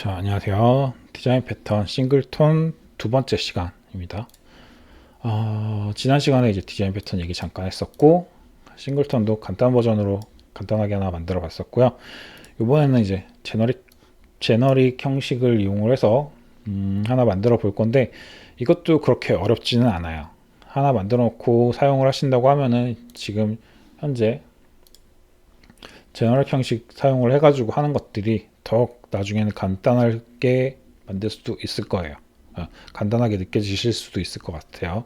자, 안녕하세요. 디자인 패턴 싱글톤 두 번째 시간입니다. 지난 시간에 이제 디자인 패턴 얘기 잠깐 했었고, 싱글톤도 간단 버전으로 간단하게 하나 만들어 봤었고요. 이번에는 이제 제너릭 형식을 이용을 해서 하나 만들어 볼 건데, 이것도 그렇게 어렵지는 않아요. 하나 만들어 놓고 사용을 하신다고 하면은 지금 현재 제너럴 형식 사용을 해가지고 하는 것들이 더 나중에는 간단하게 만들 수도 있을 거예요. 간단하게 느껴지실 수도 있을 것 같아요.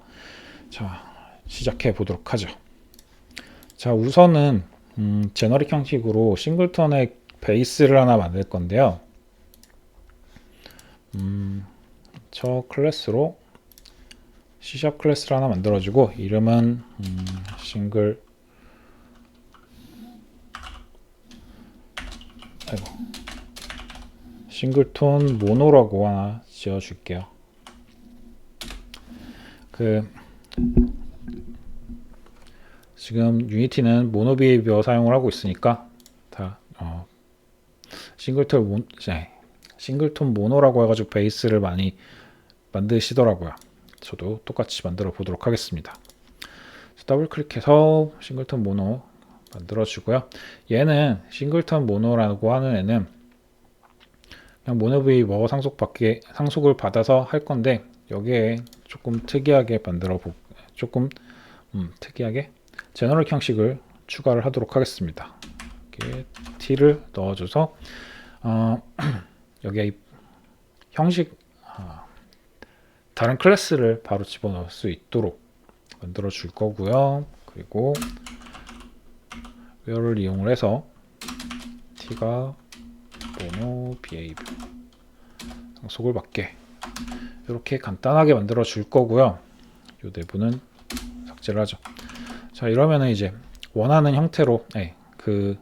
자, 시작해 보도록 하죠. 자, 우선은 제너릭 형식으로 싱글턴의 베이스를 하나 만들 건데요. 저 클래스로 C# 클래스를 하나 만들어주고 이름은 싱글톤 모노라고 하나 지어줄게요. 지금 유니티는 모노 비헤이비어 사용을 하고 있으니까 다 싱글톤 모노라고 해가지고 베이스를 많이 만드시더라고요. 저도 똑같이 만들어 보도록 하겠습니다. 더블 클릭해서 싱글톤 모노 만들어 주고요. 얘는 싱글톤 모노라고 하는 애는 그냥 모노 비헤이비어 상속을 받아서 할 건데, 여기에 조금 특이하게 특이하게 제너럴 형식을 추가를 하도록 하겠습니다. 이렇게 t를 넣어줘서 여기에 형식 다른 클래스를 바로 집어넣을 수 있도록 만들어 줄 거고요. 그리고 where를 이용을 해서 t가 mono behave 상속을 받게 이렇게 간단하게 만들어 줄 거고요. 이 내부는 삭제를 하죠. 자, 이러면은 이제 원하는 형태로 그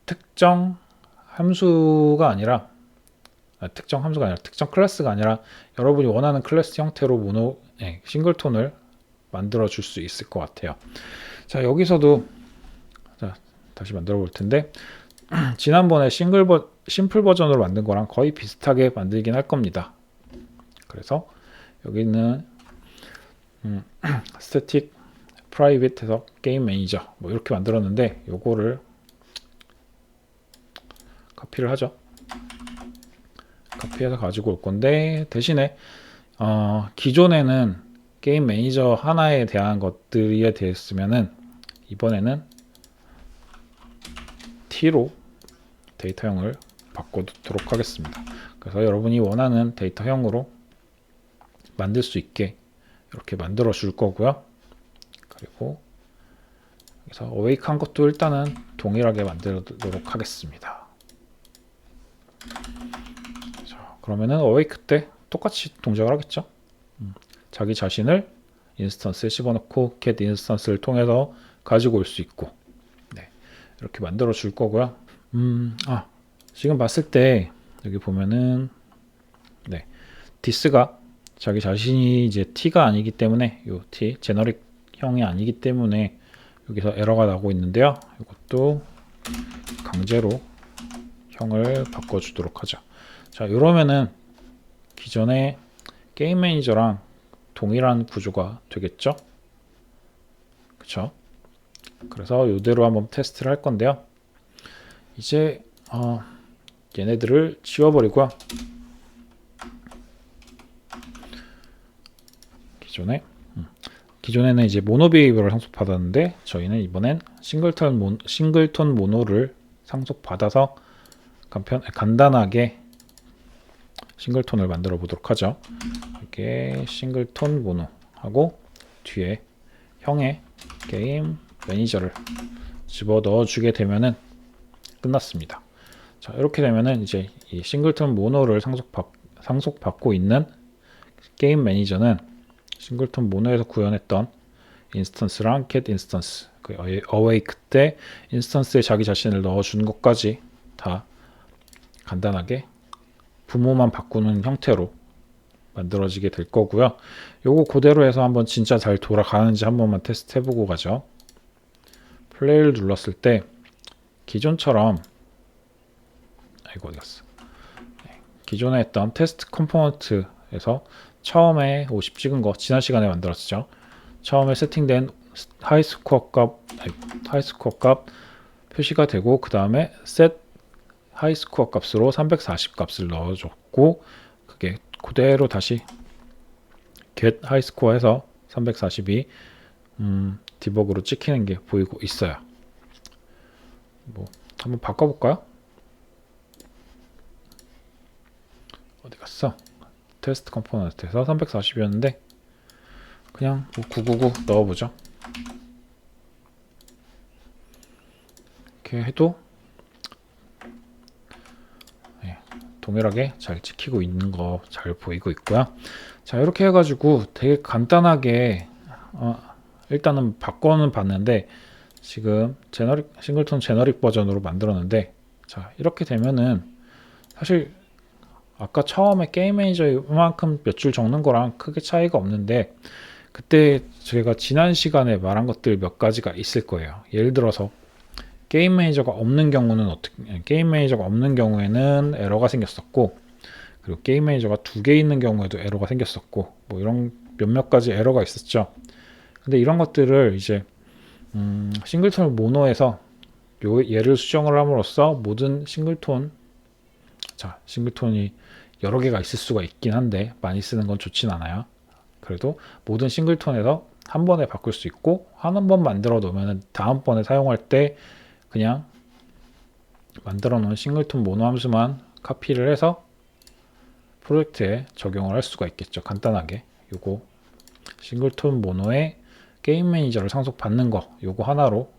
특정 함수가 아니라 특정 클래스가 아니라 여러분이 원하는 클래스 형태로 싱글톤을 만들어 줄 수 있을 것 같아요. 자, 여기서도 다시 만들어 볼 텐데 지난번에 심플 버전으로 만든 거랑 거의 비슷하게 만들긴 할 겁니다. 그래서 여기는 스태틱 프라이빗해서 게임 매니저 뭐 이렇게 만들었는데, 요거를 카피를 하죠. 카피해서 가지고 올 건데, 대신에 기존에는 게임 매니저 하나에 대한 것들이 되었으면은 이번에는 t로 데이터형을 바꿔두도록 하겠습니다. 그래서 여러분이 원하는 데이터형으로 만들 수 있게 이렇게 만들어 줄 거고요. 그리고 여기서 awake 한 것도 일단은 동일하게 만들도록 하겠습니다. 자, 그러면은 awake 때 똑같이 동작을 하겠죠. 자기 자신을 인스턴스에 집어넣고 get 인스턴스를 통해서 가지고 올 수 있고, 이렇게 만들어 줄 거고요. 지금 봤을 때 여기 보면은 this가 자기 자신이 이제 t가 아니기 때문에 요 t 제너릭 형이 아니기 때문에 여기서 에러가 나고 있는데요. 이것도 강제로 형을 바꿔주도록 하죠. 자, 이러면은 기존의 게임 매니저랑 동일한 구조가 되겠죠? 그쵸? 그래서 이대로 한번 테스트를 할 건데요. 이제 얘네들을 지워버리고요. 기존에는 이제 모노 비헤이비어를 상속받았는데, 저희는 이번엔 싱글톤 모노를 상속받아서 간단하게 싱글톤을 만들어 보도록 하죠. 이렇게 싱글톤 모노 하고 뒤에 형의 게임 매니저를 집어 넣어 주게 되면은 끝났습니다. 자, 이렇게 되면은 이제 이 싱글톤 모노를 상속받고 있는 게임 매니저는 싱글톤 모노에서 구현했던 인스턴스랑 get 인스턴스, 그 awake 때 인스턴스에 자기 자신을 넣어준 것까지 다 간단하게 부모만 바꾸는 형태로 만들어지게 될 거고요. 요거 그대로 해서 한번 진짜 잘 돌아가는지 한 번만 테스트 해보고 가죠. 플레이를 눌렀을 때 기존처럼 기존에 했던 테스트 컴포넌트에서 처음에 50 찍은 거 지난 시간에 만들었죠. 처음에 세팅된 하이스코어 값 표시가 되고 그 다음에 set 하이스코어 값으로 340 값을 넣어줬고 그게 그대로 다시 get 하이스코어 해서 340이 디버그로 찍히는 게 보이고 있어요. 뭐 한번 바꿔볼까요? 어디 갔어? 테스트 컴포넌트에서 340이었는데 그냥 뭐 999 넣어보죠. 이렇게 해도 동일하게 잘 찍히고 있는 거 잘 보이고 있고요. 자, 이렇게 해가지고 되게 간단하게 일단은 바꿔는 봤는데 지금 싱글톤 제너릭 버전으로 만들었는데, 자 이렇게 되면은 사실 아까 처음에 게임 매니저 이만큼 몇 줄 적는 거랑 크게 차이가 없는데, 그때 제가 지난 시간에 말한 것들 몇 가지가 있을 거예요. 예를 들어서 게임 매니저가 없는 경우는 게임 매니저가 없는 경우에는 에러가 생겼었고, 그리고 게임 매니저가 2개 있는 경우에도 에러가 생겼었고, 뭐 이런 몇몇 가지 에러가 있었죠. 근데 이런 것들을 이제 싱글톤 모노에서 얘를 수정을 함으로써 모든 싱글톤이 여러 개가 있을 수가 있긴 한데 많이 쓰는 건 좋진 않아요. 그래도 모든 싱글톤에서 한 번에 바꿀 수 있고, 한 번 만들어 놓으면 다음번에 사용할 때 그냥 만들어 놓은 싱글톤 모노 함수만 카피를 해서 프로젝트에 적용을 할 수가 있겠죠. 간단하게 요거 싱글톤 모노에 게임 매니저를 상속받는 거, 요거 하나로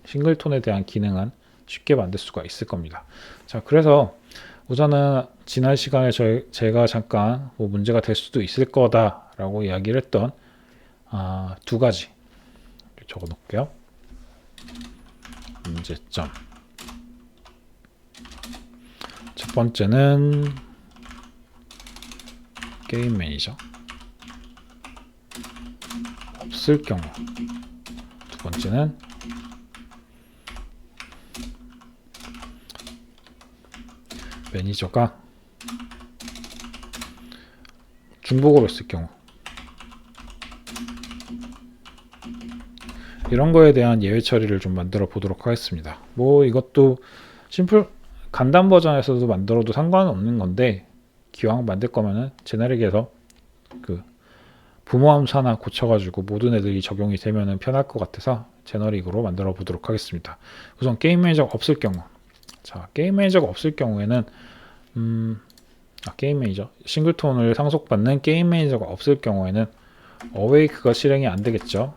싱글톤에 대한 기능은 쉽게 만들 수가 있을 겁니다. 자, 그래서 우선은 지난 시간에 제가 잠깐 뭐 문제가 될 수도 있을 거다라고 이야기를 했던 2가지 적어 놓을게요. 문제점. 첫 번째는 게임 매니저 없을 경우, 두 번째는 매니저가 중복으로 쓸 경우, 이런 거에 대한 예외 처리를 좀 만들어 보도록 하겠습니다. 뭐 이것도 간단 버전에서도 만들어도 상관없는 건데, 기왕 만들 거면은 제너릭에서 그 부모 함수 하나 고쳐가지고 모든 애들이 적용이 되면은 편할 것 같아서 제너릭으로 만들어 보도록 하겠습니다. 우선 게임 매니저가 없을 경우, 자 게임 매니저가 없을 경우에는 게임 매니저 싱글톤을 상속받는 게임 매니저가 없을 경우에는 어웨이크가 실행이 안 되겠죠.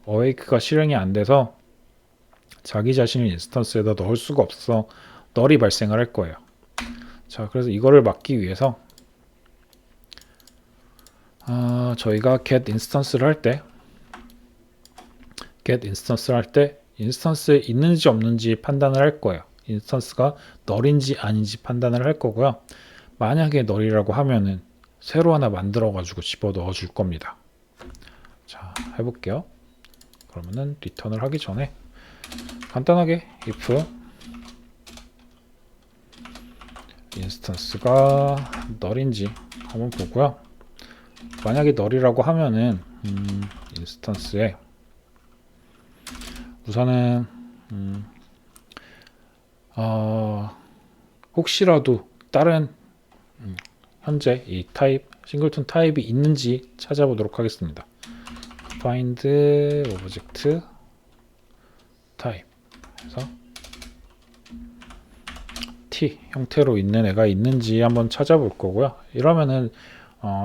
어웨이크가 실행이 안 돼서 자기 자신을 인스턴스에다 넣을 수가 없어서 널이 발생을 할 거예요. 자, 그래서 이거를 막기 위해서 저희가 get 인스턴스를 할 때 인스턴스에 있는지 없는지 판단을 할 거예요. 인스턴스가 널인지 아닌지 판단을 할 거고요. 만약에 널이라고 하면은 새로 하나 만들어 가지고 집어 넣어 줄 겁니다. 자, 해볼게요. 그러면은 리턴을 하기 전에 간단하게 if 인스턴스가 널인지 한번 보고요. 만약에 널이라고 하면은 인스턴스에 우선은 혹시라도 다른 현재 이 타입 싱글톤 타입이 있는지 찾아보도록 하겠습니다. find object type 해서 t 형태로 있는 애가 있는지 한번 찾아볼 거고요. 이러면은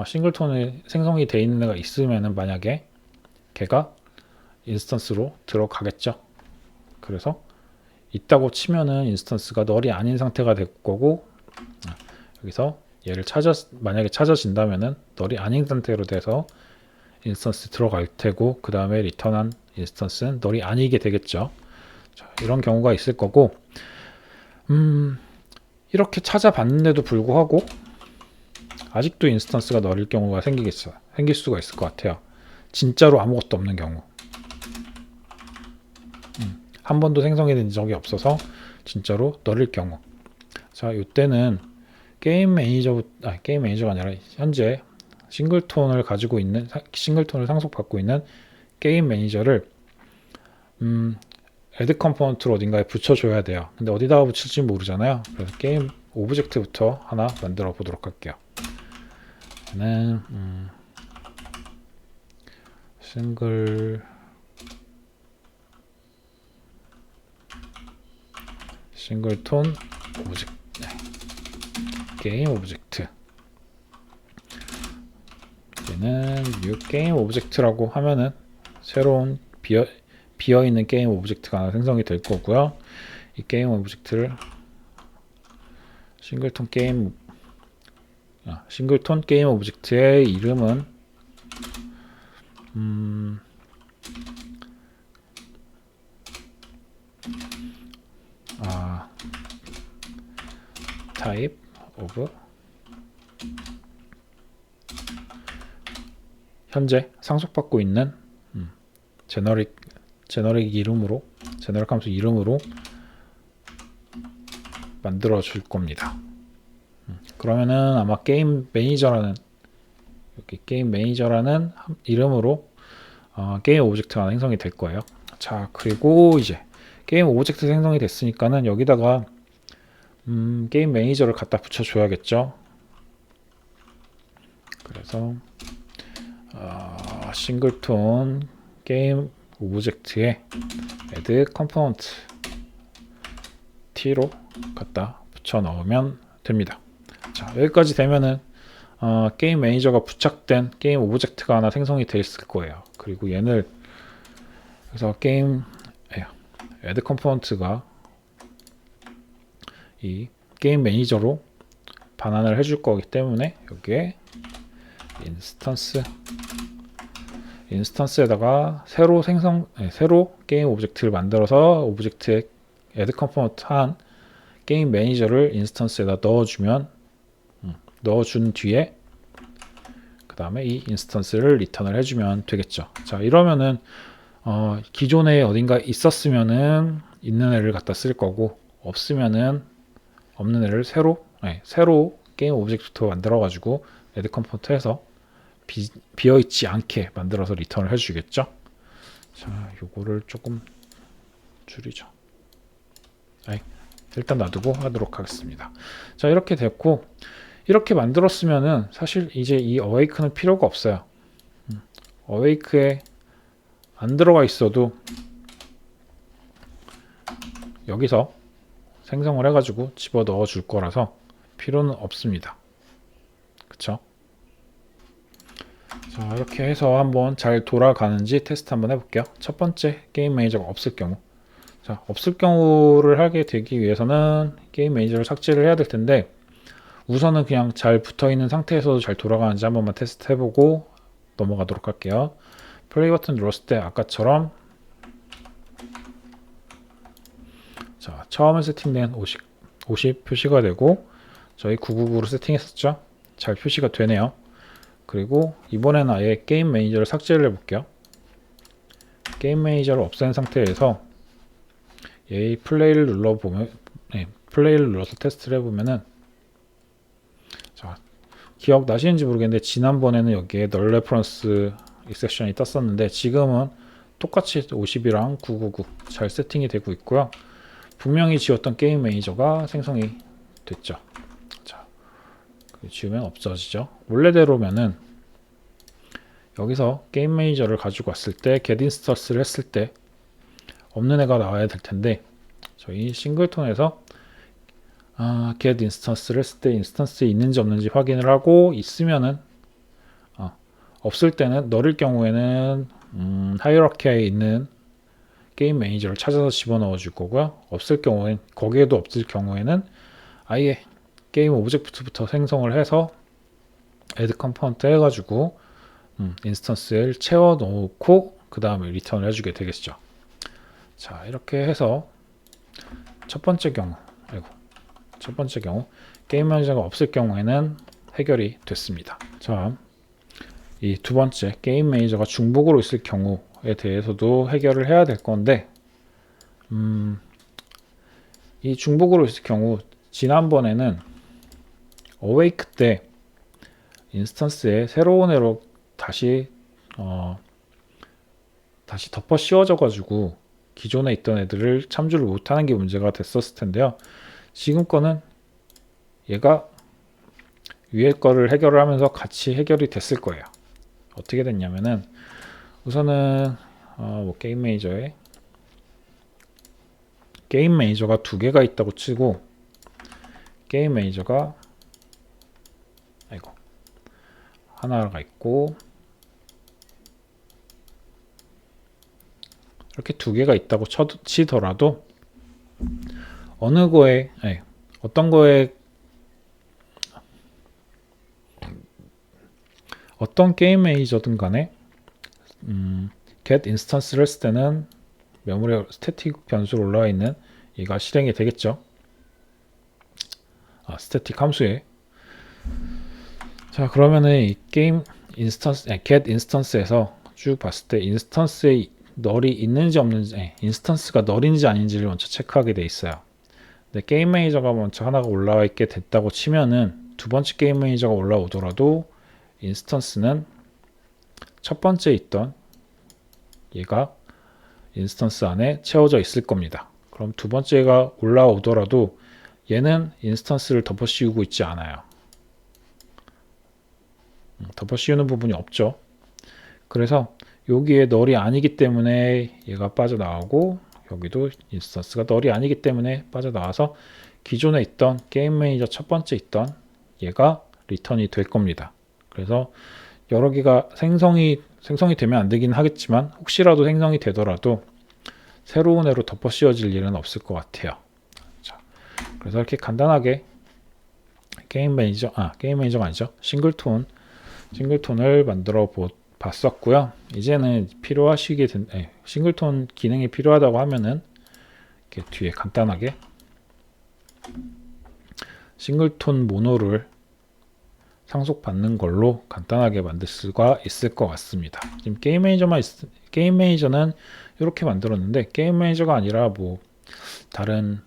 싱글톤에 생성이 되어 있는 애가 있으면은 만약에 걔가 인스턴스로 들어가겠죠. 그래서 있다고 치면은 인스턴스가 널이 아닌 상태가 될 거고, 여기서 얘를 만약에 찾아진다면은 널이 아닌 상태로 돼서 인스턴스 들어갈 테고, 그 다음에 리턴한 인스턴스는 널이 아니게 되겠죠. 자, 이런 경우가 있을 거고, 이렇게 찾아봤는데도 불구하고 아직도 인스턴스가 널일 경우가 생길 수가 있을 것 같아요. 진짜로 아무것도 없는 경우, 한 번도 생성이 된 적이 없어서 진짜로 널일 경우, 자 이때는 게임 매니저가 아니라 현재 싱글톤을 가지고 있는 싱글톤을 상속받고 있는 게임 매니저를 애드 컴포넌트로 어딘가에 붙여줘야 돼요. 근데 어디다가 붙일지 모르잖아요. 그래서 게임 오브젝트부터 하나 만들어 보도록 할게요. 얘는 싱글톤 오브젝트, 게임 오브젝트. 얘는 new 게임 오브젝트라고 하면은 새로운 비어있는 게임 오브젝트가 하나 생성이 될 거고요. 이 게임 오브젝트를 싱글톤 게임 오브젝트의 이름은 type of 현재 상속받고 있는 제너릭 함수 이름으로 만들어 줄 겁니다. 그러면은 아마 게임 매니저라는 이름으로 게임 오브젝트가 생성이 될 거예요. 자, 그리고 이제 게임 오브젝트 생성이 됐으니까는 여기다가 게임 매니저를 갖다 붙여줘야겠죠. 그래서 싱글톤 게임 오브젝트에 add component t로 갖다 붙여 넣으면 됩니다. 자, 여기까지 되면은 게임 매니저가 부착된 게임 오브젝트가 하나 생성이 되어 있을 거예요. 그리고 얘를 그래서 add component가 이 게임 매니저로 반환을 해줄 거기 때문에 여기에 인스턴스에다가 새로 게임 오브젝트를 만들어서 오브젝트에 add component 한 게임 매니저를 인스턴스에다 넣어준 뒤에 그 다음에 이 인스턴스를 리턴을 해주면 되겠죠. 자, 이러면은 기존에 어딘가 있었으면은 있는 애를 갖다 쓸 거고, 없으면은 없는 애를 새로 게임 오브젝트부터 만들어 가지고 add component 해서 비어있지 않게 만들어서 리턴을 해주겠죠. 자, 요거를 조금 줄이죠. 일단 놔두고 하도록 하겠습니다. 자, 이렇게 됐고, 이렇게 만들었으면은 사실 이제 이 awake는 필요가 없어요. awake에 안 들어가 있어도 여기서 생성을 해가지고 집어 넣어 줄 거라서 필요는 없습니다. 그쵸? 자, 이렇게 해서 한번 잘 돌아가는지 테스트 한번 해볼게요. 첫 번째, 게임 매니저가 없을 경우. 자, 없을 경우를 하게 되기 위해서는 게임 매니저를 삭제를 해야 될 텐데, 우선은 그냥 잘 붙어 있는 상태에서도 잘 돌아가는지 한 번만 테스트 해보고 넘어가도록 할게요. 플레이 버튼 눌렀을 때 아까처럼 자, 처음에 세팅된 50 표시가 되고, 저희 999로 세팅했었죠. 잘 표시가 되네요. 그리고 이번에는 아예 게임 매니저를 삭제를 해볼게요. 게임 매니저를 없앤 상태에서 얘 플레이를 눌러서 테스트를 해보면은, 자, 기억나시는지 모르겠는데 지난번에는 여기에 널 레퍼런스 익셉션이 떴었는데 지금은 똑같이 50이랑 999 잘 세팅이 되고 있고요. 분명히 지웠던 게임 매니저가 생성이 됐죠. 자, 지우면 없어지죠. 원래대로면은 여기서 게임 매니저를 가지고 왔을 때 get instance를 했을 때 없는 애가 나와야 될 텐데, 저희 싱글톤에서 get instance를 했을 때 인스턴스에 있는지 없는지 확인을 하고, 있으면은 없을 때는 너를 경우에는 하이어라키에 있는 게임 매니저를 찾아서 집어넣어 줄 거고요. 없을 경우엔, 거기에도 없을 경우에는 아예 게임 오브젝트부터 생성을 해서 add component 해가지고 인스턴스를 채워 놓고 그 다음에 리턴을 해주게 되겠죠. 자, 이렇게 해서 첫 번째 경우 게임 매니저가 없을 경우에는 해결이 됐습니다. 자, 이 두 번째 게임 매니저가 중복으로 있을 경우에 대해서도 해결을 해야 될 건데, 이 중복으로 있을 경우 지난번에는 어웨이크 때 인스턴스에 새로운 애로 다시 덮어 씌워져 가지고 기존에 있던 애들을 참조를 못하는 게 문제가 됐었을 텐데요. 지금 거는 얘가 위에 거를 해결을 하면서 같이 해결이 됐을 거예요. 어떻게 됐냐면은 우선은 게임 매니저가 두 개가 있다고 치고 게임 매니저가 하나가 있고 이렇게 두 개가 있다고 치더라도 어느 거에 어떤 게임 매니저든 간에 get 인스턴스를 했을 때는 메모리 스태틱 변수로 올라와 있는 얘가 실행이 되겠죠. 스태틱 함수에. 자, 그러면은 이 게임 인스턴스, get 인스턴스에서 쭉 봤을 때 인스턴스에 널이 있는지 없는지, 인스턴스가 널인지 아닌지를 먼저 체크하게 돼 있어요. 근데 게임 매니저가 먼저 하나가 올라와 있게 됐다고 치면은 두 번째 게임 매니저가 올라오더라도 인스턴스는 첫 번째 있던 얘가 인스턴스 안에 채워져 있을 겁니다. 그럼 두 번째가 올라오더라도 얘는 인스턴스를 덮어 씌우고 있지 않아요. 덮어 씌우는 부분이 없죠. 그래서 여기에 널이 아니기 때문에 얘가 빠져나오고 여기도 인스턴스가 널이 아니기 때문에 빠져나와서 기존에 있던 게임 매니저 첫 번째 있던 얘가 리턴이 될 겁니다. 그래서 여러 개가 생성이 되면 안 되긴 하겠지만 혹시라도 생성이 되더라도 새로운 애로 덮어 씌워질 일은 없을 것 같아요. 자, 그래서 이렇게 게임 매니저가 아니죠. 싱글톤을 만들어 봤었고요. 이제는 싱글톤 기능이 필요하다고 하면은 이렇게 뒤에 간단하게 싱글톤 모노를 상속받는 걸로 간단하게 만들 수가 있을 것 같습니다. 지금 게임 매니저는 이렇게 만들었는데 게임 매니저가 아니라 뭐 다른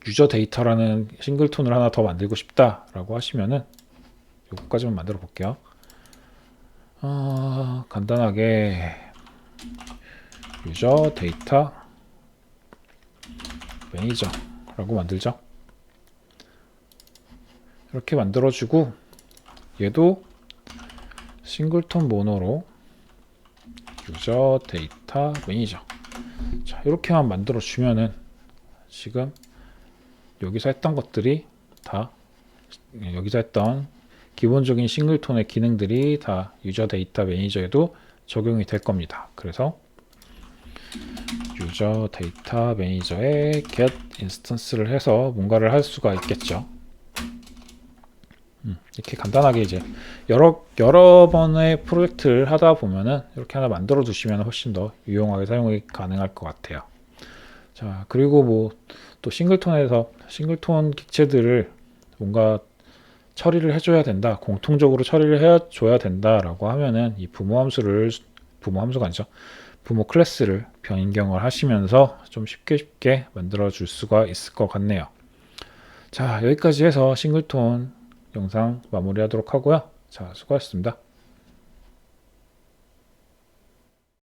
유저 데이터라는 싱글톤을 하나 더 만들고 싶다라고 하시면은 요거까지만 만들어 볼게요. 간단하게 유저 데이터 매니저라고 만들죠. 이렇게 만들어주고 얘도 싱글톤 모노로 유저 데이터 매니저. 자, 이렇게만 만들어 주면은 지금 여기서 했던 것들이 다 여기서 했던 기본적인 싱글톤의 기능들이 다 유저 데이터 매니저에도 적용이 될 겁니다. 그래서 유저 데이터 매니저에 get 인스턴스를 해서 뭔가를 할 수가 있겠죠. 이렇게 간단하게 이제 여러 번의 프로젝트를 하다 보면은 이렇게 하나 만들어 두시면 훨씬 더 유용하게 사용이 가능할 것 같아요. 자, 그리고 뭐 또 싱글톤 객체들을 뭔가 처리를 해줘야 된다, 공통적으로 처리를 해줘야 된다라고 하면은 이 부모 함수가 아니죠, 부모 클래스를 변경을 하시면서 좀 쉽게 만들어 줄 수가 있을 것 같네요. 자, 여기까지 해서 싱글톤 영상 마무리하도록 하고요. 자, 수고하셨습니다.